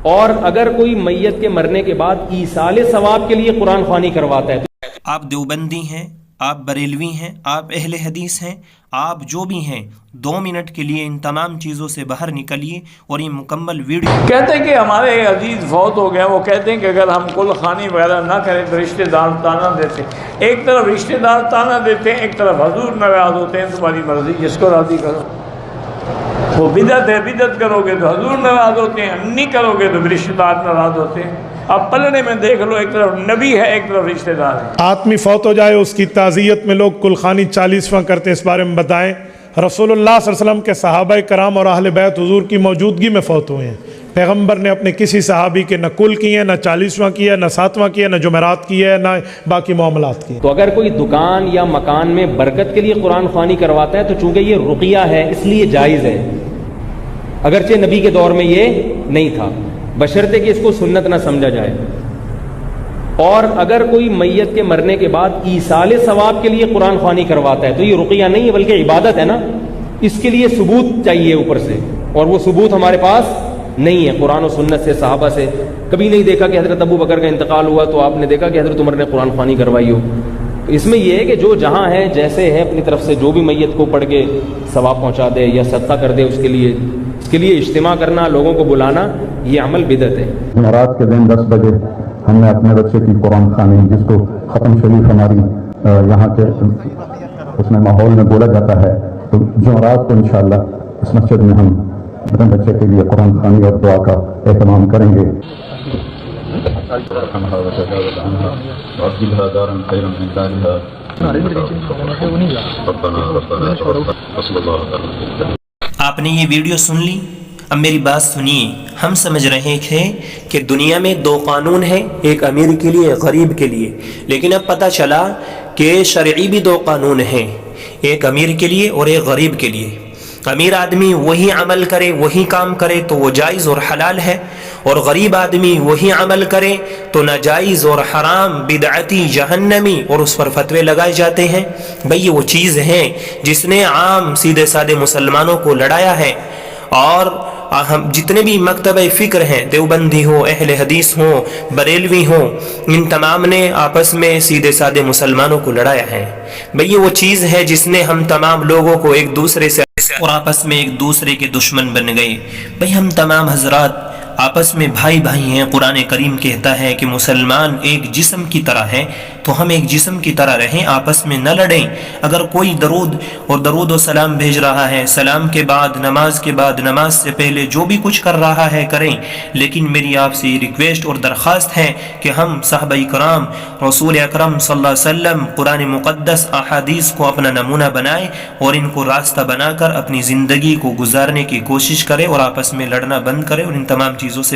اور اگر کوئی میت کے مرنے کے بعد ایصال ثواب کے لیے قرآن خوانی کرواتا ہے تو آپ دیوبندی ہیں، آپ بریلوی ہیں، آپ اہل حدیث ہیں، آپ جو بھی ہیں، 2 منٹ کے لیے ان تمام چیزوں سے باہر نکلیے اور یہ مکمل ویڈیو کہتے ہیں کہ ہمارے ایک عزیز فوت ہو گیا، وہ کہتے ہیں کہ اگر ہم کل خوانی وغیرہ نہ کریں تو رشتہ دار تانا دیتے ہیں، ایک طرف رشتہ دار تانا دیتے ہیں، ایک طرف حضور ناراض ہوتے ہیں، تمہاری مرضی جس کو راضی کرو، وہ بدعت ہے، بدعت کرو گے تو حضور ناراض ہوتے ہیں، نہیں کرو گے تو رشتہ دار ناراض ہوتے ہیں۔ اب پلڑے میں دیکھ لو، ایک طرف نبی ہے، ایک طرف رشتہ دار ہے۔ آدمی فوت ہو جائے اس کی تعزیت میں لوگ کلخانی 40واں کرتے ہیں، اس بارے میں بتائیں۔ رسول اللہ صلی اللہ علیہ وسلم کے صحابہ کرام اور اہل بیت حضور کی موجودگی میں فوت ہوئے ہیں۔ پیغمبر نے اپنے کسی صحابی کے نہ کل کیے، نہ 40واں کیا، نہ 7واں کیا، نہ جمعرات کی ہے، نہ باقی معاملات کی۔ تو اگر کوئی دکان یا مکان میں برکت کے لیے قرآن خوانی کرواتا ہے تو چونکہ یہ رقیہ ہے اس لیے جائز ہے، اگرچہ نبی کے دور میں یہ نہیں تھا، بشرطے کہ اس کو سنت نہ سمجھا جائے۔ اور اگر کوئی میت کے مرنے کے بعد ایصال ثواب کے لیے قرآن خوانی کرواتا ہے تو یہ رقیہ نہیں ہے بلکہ عبادت ہے نا، اس کے لیے ثبوت چاہیے اوپر سے، اور وہ ثبوت ہمارے پاس نہیں ہے قرآن و سنت سے، صحابہ سے کبھی نہیں دیکھا کہ حضرت ابو بکر کا انتقال ہوا تو آپ نے دیکھا کہ حضرت عمر نے قرآن خوانی کروائی ہو۔ اس میں یہ ہے کہ جو جہاں ہے جیسے ہے اپنی طرف سے جو بھی میت کو پڑھ کے ثواب پہنچا دے یا صدقہ کر دے، اس کے لیے اجتماع کرنا، لوگوں کو بلانا، یہ عمل بدعت ہے۔ جمعرات کے دن 10 بجے ہم نے اپنے بچے کی قرآن خوانی، جس کو ختم شریف ہماری یہاں کے اس میں ماحول میں بولا جاتا ہے، تو جمعرات کو انشاءاللہ اس مسجد میں ہم اپنے بچے کے لیے قرآن خوانی اور دعا کا اہتمام کریں گے۔ آپ نے یہ ویڈیو سن لی، اب میری بات سنیے۔ ہم سمجھ رہے تھے کہ دنیا میں 2 قانون ہیں، ایک امیر کے لیے، ایک غریب کے لیے، لیکن اب پتہ چلا کہ شرعی بھی 2 قانون ہیں، ایک امیر کے لیے اور ایک غریب کے لیے۔ امیر آدمی وہی عمل کرے، وہی کام کرے تو وہ جائز اور حلال ہے، اور غریب آدمی وہی عمل کرے تو ناجائز اور حرام، بدعتی، جہنمی، اور اس پر فتوے لگائے جاتے ہیں۔ بھئی یہ وہ چیز ہے جس نے عام سیدھے سادے مسلمانوں کو لڑایا ہے، اور ہم جتنے بھی مکتبہ فکر ہیں، دیوبندی ہو، اہل حدیث ہو، بریلوی ہو، ان تمام نے آپس میں سیدھے سادے مسلمانوں کو لڑایا ہے۔ بھئی یہ وہ چیز ہے جس نے ہم تمام لوگوں کو ایک دوسرے سے اور آپس میں ایک دوسرے کے دشمن بن گئے۔ بھئی ہم تمام حضرات آپس میں بھائی بھائی ہیں۔ قرآن کریم کہتا ہے کہ مسلمان ایک جسم کی طرح ہے، تو ہم ایک جسم کی طرح رہیں، آپس میں نہ لڑیں۔ اگر کوئی درود و سلام بھیج رہا ہے، سلام کے بعد، نماز کے بعد، نماز سے پہلے جو بھی کچھ کر رہا ہے کریں، لیکن میری آپ سے ریکویسٹ اور درخواست ہے کہ ہم صحابہ کرام، رسول اکرم صلی اللہ علیہ وسلم، قرآن مقدس، احادیث کو اپنا نمونہ بنائیں اور ان کو راستہ بنا کر اپنی زندگی کو گزارنے کی کوشش کریں، اور آپس میں لڑنا بند کریں اور ان تمام چیزوں سے